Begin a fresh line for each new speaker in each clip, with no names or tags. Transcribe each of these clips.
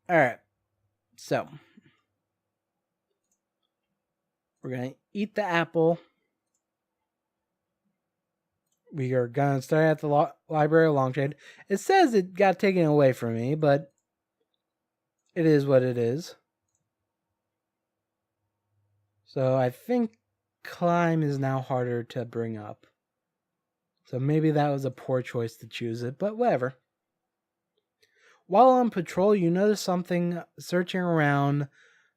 Alright, so we're going to eat the apple. We are going to start at the Library of Longshade. It says it got taken away from me, but it is what it is. So I think climb is now harder to bring up. So maybe that was a poor choice to choose it, but whatever. While on patrol, you notice something searching around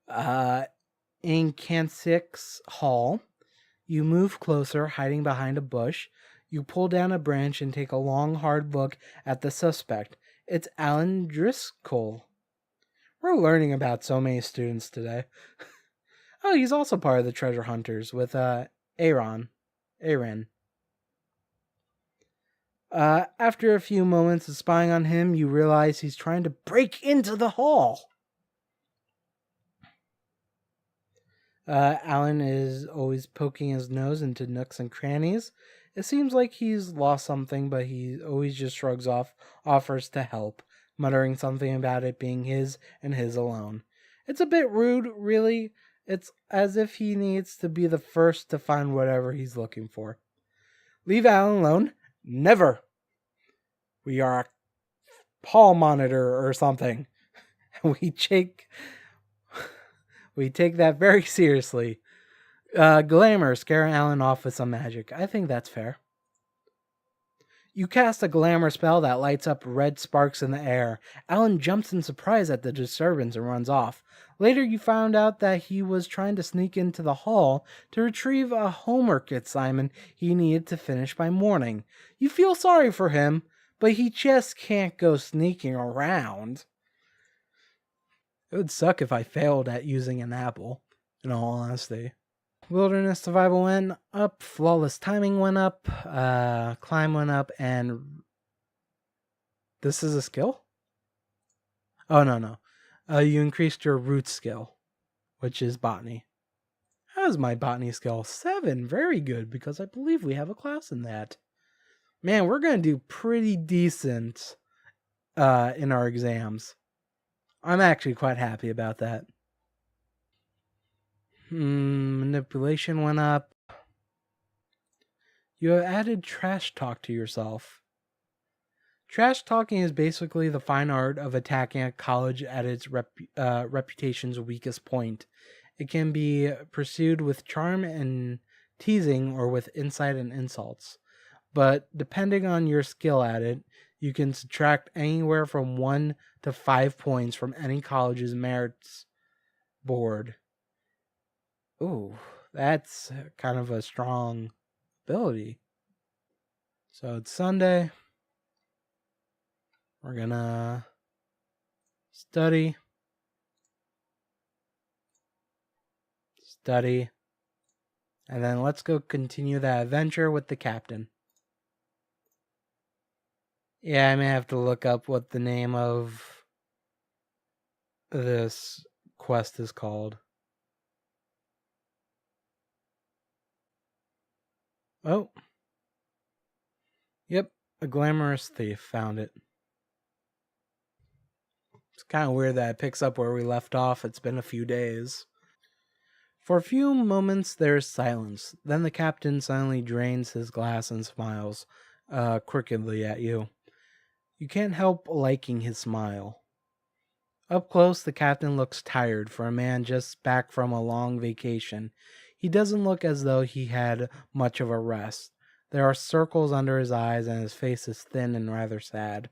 in Kansyk's hall. You move closer, hiding behind a bush. You pull down a branch and take a long, hard look at the suspect. It's Alan Driscoll. We're learning about so many students today. Oh, he's also part of the treasure hunters with Aaron. After a few moments of spying on him, you realize he's trying to break into the hall. Alan is always poking his nose into nooks and crannies. It seems like he's lost something, but he always just shrugs off offers to help, muttering something about it being his and his alone. It's a bit rude, really. It's as if he needs to be the first to find whatever he's looking for. Leave Alan alone? Never! We are a hall monitor or something. We take that very seriously. Glamour, scare Alan off with some magic. I think that's fair. You cast a glamour spell that lights up red sparks in the air. Alan jumps in surprise at the disturbance and runs off. Later, you found out that he was trying to sneak into the hall to retrieve a homework assignment he needed to finish by morning. You feel sorry for him, but he just can't go sneaking around. It would suck if I failed at using an apple, in all honesty. Wilderness survival went up, flawless timing went up, climb went up, and this is a skill? Oh, no. You increased your root skill, which is botany. How's my botany skill? 7, very good, because I believe we have a class in that. Man, we're going to do pretty decent in our exams. I'm actually quite happy about that. Manipulation went up. You have added trash talk to yourself. Trash talking is basically the fine art of attacking a college at its reputation's weakest point. It can be pursued with charm and teasing or with insight and insults. But depending on your skill at it, you can subtract anywhere from 1 to 5 points from any college's merits board. Ooh, that's kind of a strong ability. So it's Sunday. We're gonna study, and then let's go continue that adventure with the captain. Yeah, I may have to look up what the name of this quest is called. Oh. Yep, a glamorous thief found it. It's kind of weird that it picks up where we left off. It's been a few days. For a few moments, there is silence. Then the captain suddenly drains his glass and smiles crookedly at you. You can't help liking his smile. Up close, the captain looks tired for a man just back from a long vacation. He doesn't look as though he had much of a rest. There are circles under his eyes, and his face is thin and rather sad.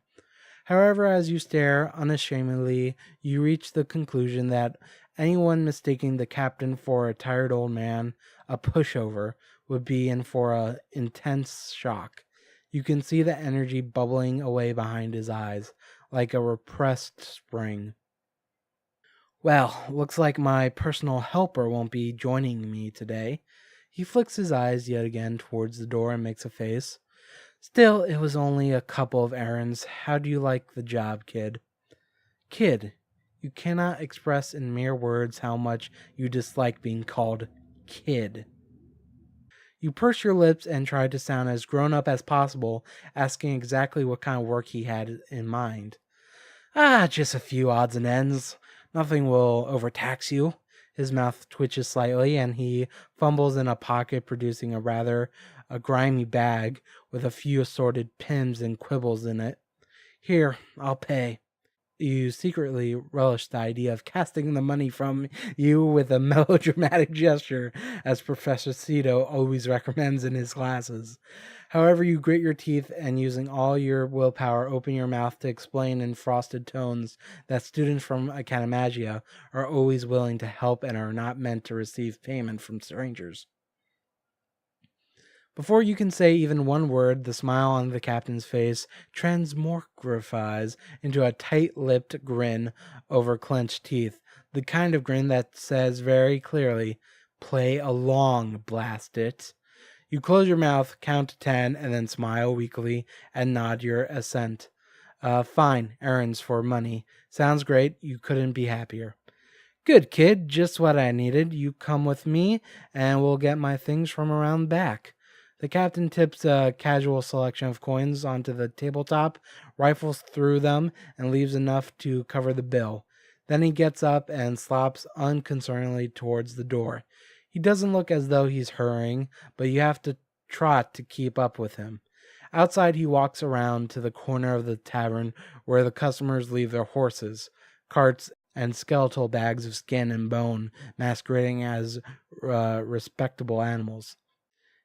However, as you stare unashamedly, you reach the conclusion that anyone mistaking the captain for a tired old man, a pushover, would be in for an intense shock. You can see the energy bubbling away behind his eyes, like a repressed spring. Well, looks like my personal helper won't be joining me today. He flicks his eyes yet again towards the door and makes a face. Still, it was only a couple of errands. How do you like the job, kid? Kid, you cannot express in mere words how much you dislike being called kid. You purse your lips and try to sound as grown up as possible, asking exactly what kind of work he had in mind. Just a few odds and ends. Nothing will overtax you. His mouth twitches slightly, and he fumbles in a pocket, producing a grimy bag with a few assorted pins and quibbles in it. Here, I'll pay. You secretly relish the idea of casting the money from you with a melodramatic gesture, as Professor Cito always recommends in his classes. However, you grit your teeth and, using all your willpower, open your mouth to explain in frosted tones that students from Academagia are always willing to help and are not meant to receive payment from strangers. Before you can say even one word, the smile on the captain's face transmogrifies into a tight-lipped grin over clenched teeth, the kind of grin that says very clearly, "Play along, blast it." You close your mouth, count to 10, and then smile weakly and nod your assent. Fine, errands for money. Sounds great, you couldn't be happier. Good kid, just what I needed. You come with me, and we'll get my things from around back. The captain tips a casual selection of coins onto the tabletop, rifles through them, and leaves enough to cover the bill. Then he gets up and slops unconcernedly towards the door. He doesn't look as though he's hurrying, but you have to trot to keep up with him. Outside, he walks around to the corner of the tavern where the customers leave their horses, carts, and skeletal bags of skin and bone masquerading as respectable animals.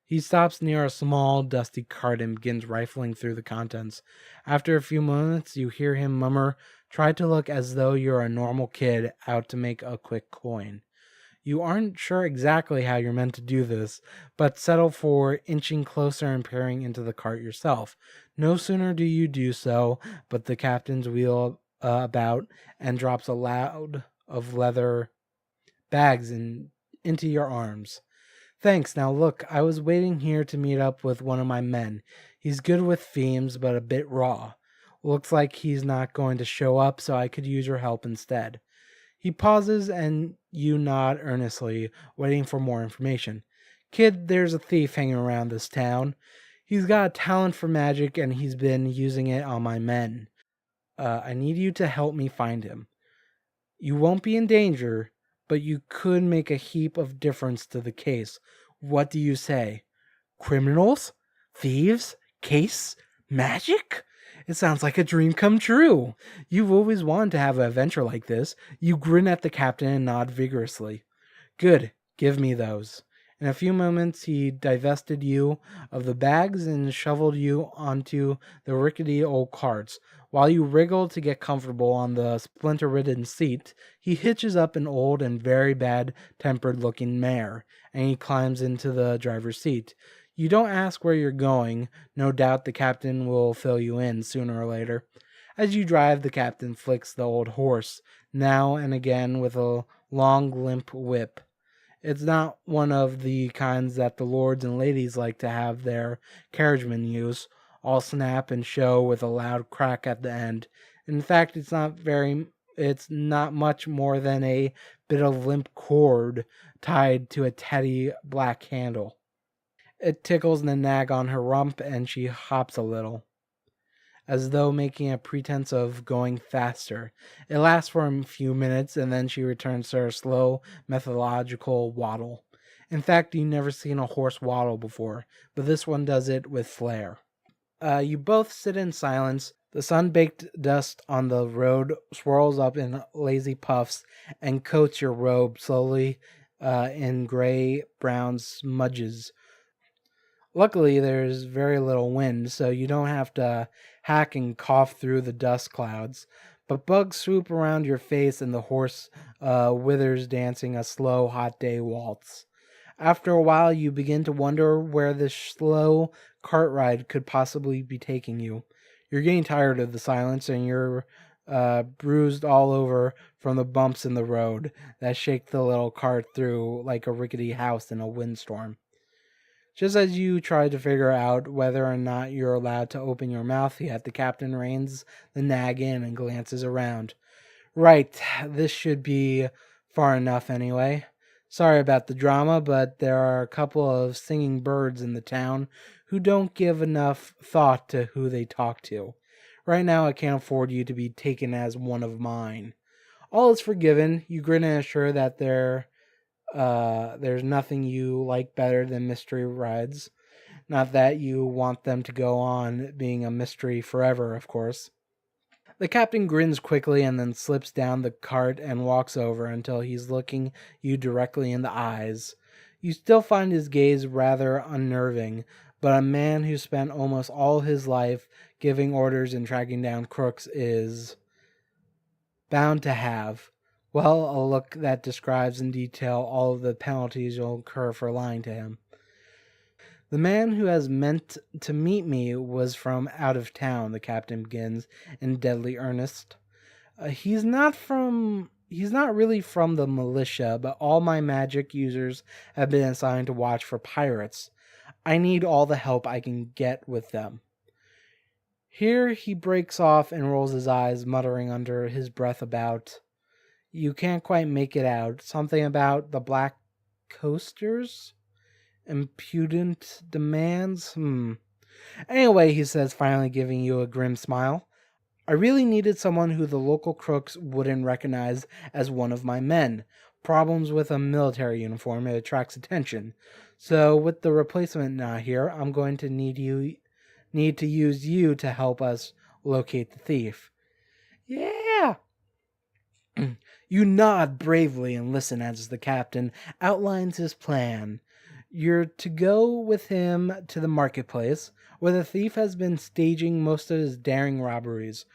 He stops near a small, dusty cart and begins rifling through the contents. After a few moments, you hear him murmur, "Try to look as though you're a normal kid out to make a quick coin." You aren't sure exactly how you're meant to do this, but settle for inching closer and peering into the cart yourself. No sooner do you do so, but the captain's wheel about and drops a load of leather bags into your arms. Thanks. Now look, I was waiting here to meet up with one of my men. He's good with themes, but a bit raw. Looks like he's not going to show up, so I could use your help instead. He pauses and you nod earnestly, waiting for more information. Kid, there's a thief hanging around this town. He's got a talent for magic and he's been using it on my men. I need you to help me find him. You won't be in danger, but you could make a heap of difference to the case. What do you say? Criminals? Thieves? Case? Magic? It sounds like a dream come true. You've always wanted to have an adventure like this. You grin at the captain and nod vigorously. Good. Give me those. In a few moments, he divested you of the bags and shoveled you onto the rickety old carts. While you wriggle to get comfortable on the splinter-ridden seat, he hitches up an old and very bad-tempered looking mare, and he climbs into the driver's seat. You don't ask where you're going. No doubt the captain will fill you in sooner or later. As you drive, the captain flicks the old horse, now and again with a long, limp whip. It's not one of the kinds that the lords and ladies like to have their carriagemen use, all snap and show with a loud crack at the end. In fact, it's not much more than a bit of limp cord tied to a tatty black handle. It tickles the nag on her rump, and she hops a little, as though making a pretense of going faster. It lasts for a few minutes, and then she returns to her slow, methodological waddle. In fact, you've never seen a horse waddle before, but this one does it with flair. You both sit in silence. The sun-baked dust on the road swirls up in lazy puffs and coats your robe slowly in gray-brown smudges. Luckily, there's very little wind, so you don't have to hack and cough through the dust clouds. But bugs swoop around your face and the horse withers dancing a slow, hot day waltz. After a while, you begin to wonder where this slow cart ride could possibly be taking you. You're getting tired of the silence, and you're bruised all over from the bumps in the road that shake the little cart through like a rickety house in a windstorm. Just as you try to figure out whether or not you're allowed to open your mouth yet, the captain reins the nag in and glances around. Right, this should be far enough anyway. Sorry about the drama, but there are a couple of singing birds in the town who don't give enough thought to who they talk to. Right now, I can't afford you to be taken as one of mine. All is forgiven. You grin and assure that there's nothing you like better than mystery rides. Not that you want them to go on being a mystery forever, of course. The captain grins quickly and then slips down the cart and walks over until he's looking you directly in the eyes. You still find his gaze rather unnerving, but a man who spent almost all his life giving orders and tracking down crooks is bound to have, well, a look that describes in detail all of the penalties you'll incur for lying to him. The man who has meant to meet me was from out of town, the captain begins in deadly earnest. He's not really from the militia, but all my magic users have been assigned to watch for pirates. I need all the help I can get with them. Here he breaks off and rolls his eyes, muttering under his breath about, you can't quite make it out. Something about the Black Coasters? Impudent demands? Anyway, he says, finally giving you a grim smile. I really needed someone who the local crooks wouldn't recognize as one of my men. Problems with a military uniform, it attracts attention. So with the replacement not here, I'm going to need to use you to help us locate the thief. Yeah. You nod bravely and listen as the captain outlines his plan. You're to go with him to the marketplace, where the thief has been staging most of his daring robberies.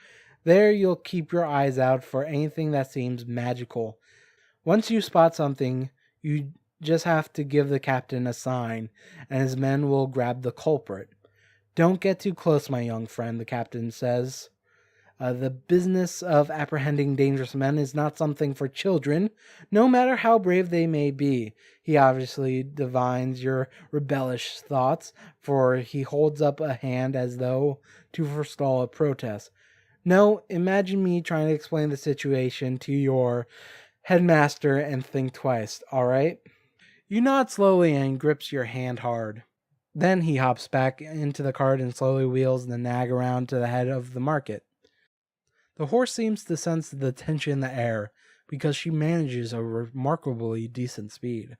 There you'll keep your eyes out for anything that seems magical. Once you spot something, you just have to give the captain a sign, and his men will grab the culprit. Don't get too close, my young friend, the captain says. The business of apprehending dangerous men is not something for children, no matter how brave they may be. He obviously divines your rebellious thoughts, for he holds up a hand as though to forestall a protest. No, imagine me trying to explain the situation to your headmaster and think twice, all right? You nod slowly and grips your hand hard. Then he hops back into the cart and slowly wheels the nag around to the head of the market. The horse seems to sense the tension in the air, because she manages a remarkably decent speed.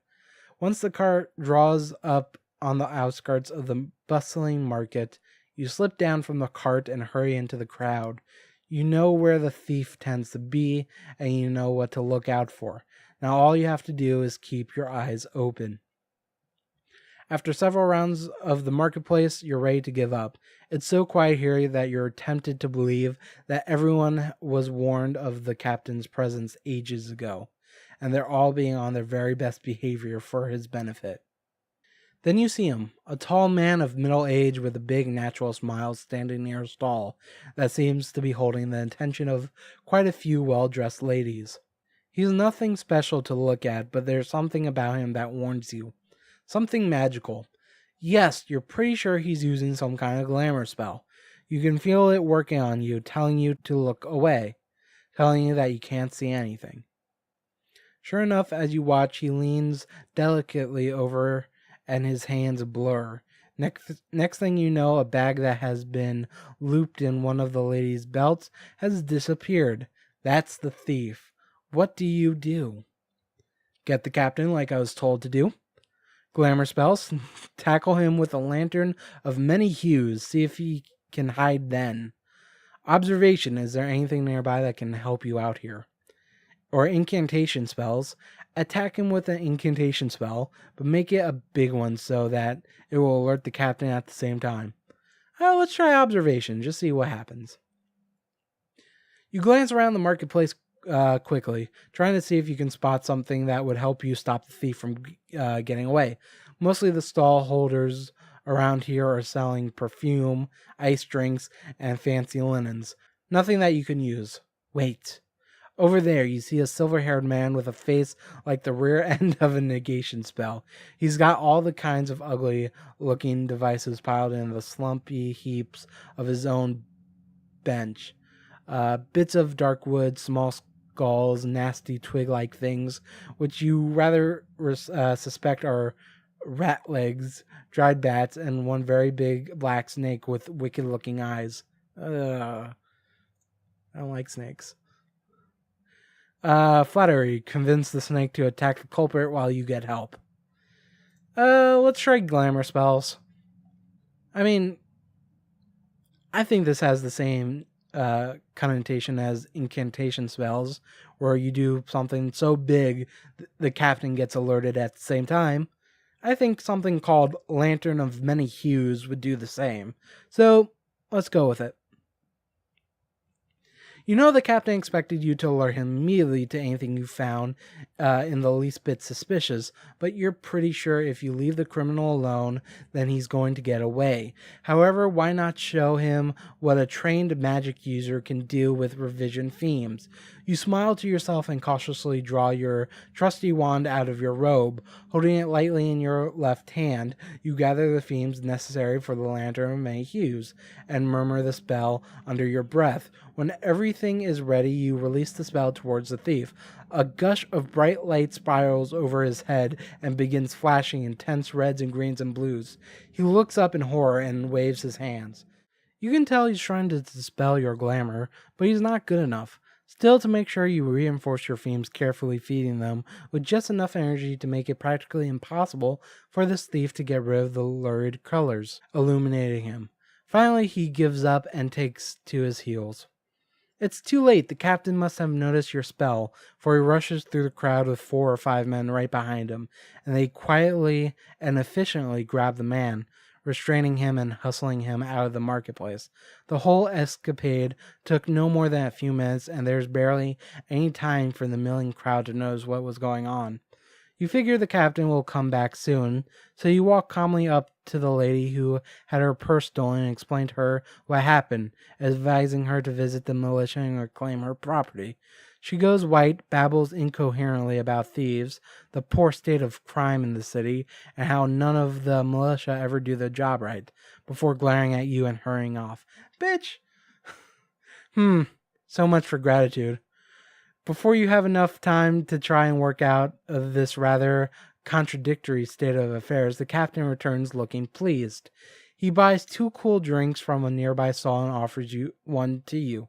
Once the cart draws up on the outskirts of the bustling market, you slip down from the cart and hurry into the crowd. You know where the thief tends to be, and you know what to look out for. Now all you have to do is keep your eyes open. After several rounds of the marketplace, you're ready to give up. It's so quiet here that you're tempted to believe that everyone was warned of the captain's presence ages ago, and they're all being on their very best behavior for his benefit. Then you see him, a tall man of middle age with a big natural smile standing near a stall that seems to be holding the attention of quite a few well-dressed ladies. He's nothing special to look at, but there's something about him that warns you. Something magical. Yes, you're pretty sure he's using some kind of glamour spell. You can feel it working on you, telling you to look away, telling you that you can't see anything. Sure enough, as you watch, he leans delicately over and his hands blur. Next thing you know, a bag that has been looped in one of the lady's belts has disappeared. That's the thief. What do you do? Get the captain like I was told to do. Glamour spells. Tackle him with a lantern of many hues. See if he can hide then. Observation. Is there anything nearby that can help you out here? Or incantation spells. Attack him with an incantation spell, but make it a big one so that it will alert the captain at the same time. Let's try observation. Just see what happens. You glance around the marketplace quickly, trying to see if you can spot something that would help you stop the thief from getting away. Mostly the stall holders around here are selling perfume, ice drinks, and fancy linens. Nothing that you can use. Wait. Over there, you see a silver-haired man with a face like the rear end of a negation spell. He's got all the kinds of ugly-looking devices piled in the slumpy heaps of his own bench. Bits of dark wood, small skulls, nasty twig-like things, which you rather suspect are rat legs, dried bats, and one very big black snake with wicked-looking eyes. I don't like snakes. Flattery. Convince the snake to attack the culprit while you get help. Let's try glamour spells. I mean, I think this has the same connotation as incantation spells, where you do something so big the captain gets alerted at the same time. I think something called Lantern of Many Hues would do the same. So, let's go with it. You know the captain expected you to alert him immediately to anything you found in the least bit suspicious, but you're pretty sure if you leave the criminal alone, then he's going to get away. However, why not show him what a trained magic user can do with revision themes? You smile to yourself and cautiously draw your trusty wand out of your robe. Holding it lightly in your left hand, you gather the themes necessary for the Lantern of Many Hues and murmur the spell under your breath. When everything is ready, you release the spell towards the thief. A gush of bright light spirals over his head and begins flashing intense reds and greens and blues. He looks up in horror and waves his hands. You can tell he's trying to dispel your glamour, but he's not good enough. Still, to make sure you reinforce your themes, carefully feeding them with just enough energy to make it practically impossible for this thief to get rid of the lurid colors illuminating him. Finally, he gives up and takes to his heels. It's too late. The captain must have noticed your spell, for he rushes through the crowd with 4 or 5 men right behind him, and they quietly and efficiently grab the man, restraining him and hustling him out of the marketplace. The whole escapade took no more than a few minutes, and there's barely any time for the milling crowd to notice what was going on. You figure the captain will come back soon, so you walk calmly up to the lady who had her purse stolen and explain to her what happened, advising her to visit the militia and reclaim her property. She goes white, babbles incoherently about thieves, the poor state of crime in the city, and how none of the militia ever do their job right, before glaring at you and hurrying off. Bitch! So much for gratitude. Before you have enough time to try and work out of this rather contradictory state of affairs, the captain returns looking pleased. He buys 2 cool drinks from a nearby stall and offers you one to you.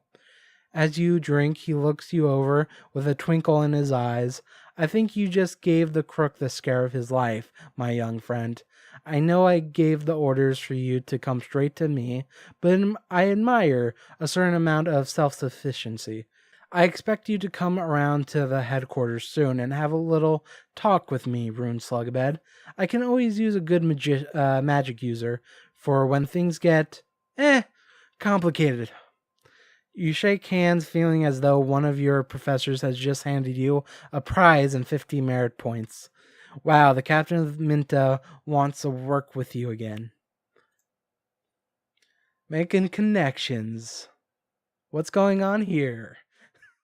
As you drink, he looks you over with a twinkle in his eyes. I think you just gave the crook the scare of his life, my young friend. I know I gave the orders for you to come straight to me, but I admire a certain amount of self-sufficiency. I expect you to come around to the headquarters soon and have a little talk with me, Rune Slugabed. I can always use a good magic user for when things get, complicated. You shake hands, feeling as though one of your professors has just handed you a prize and 50 merit points. Wow, the captain of Minta wants to work with you again. Making connections. What's going on here?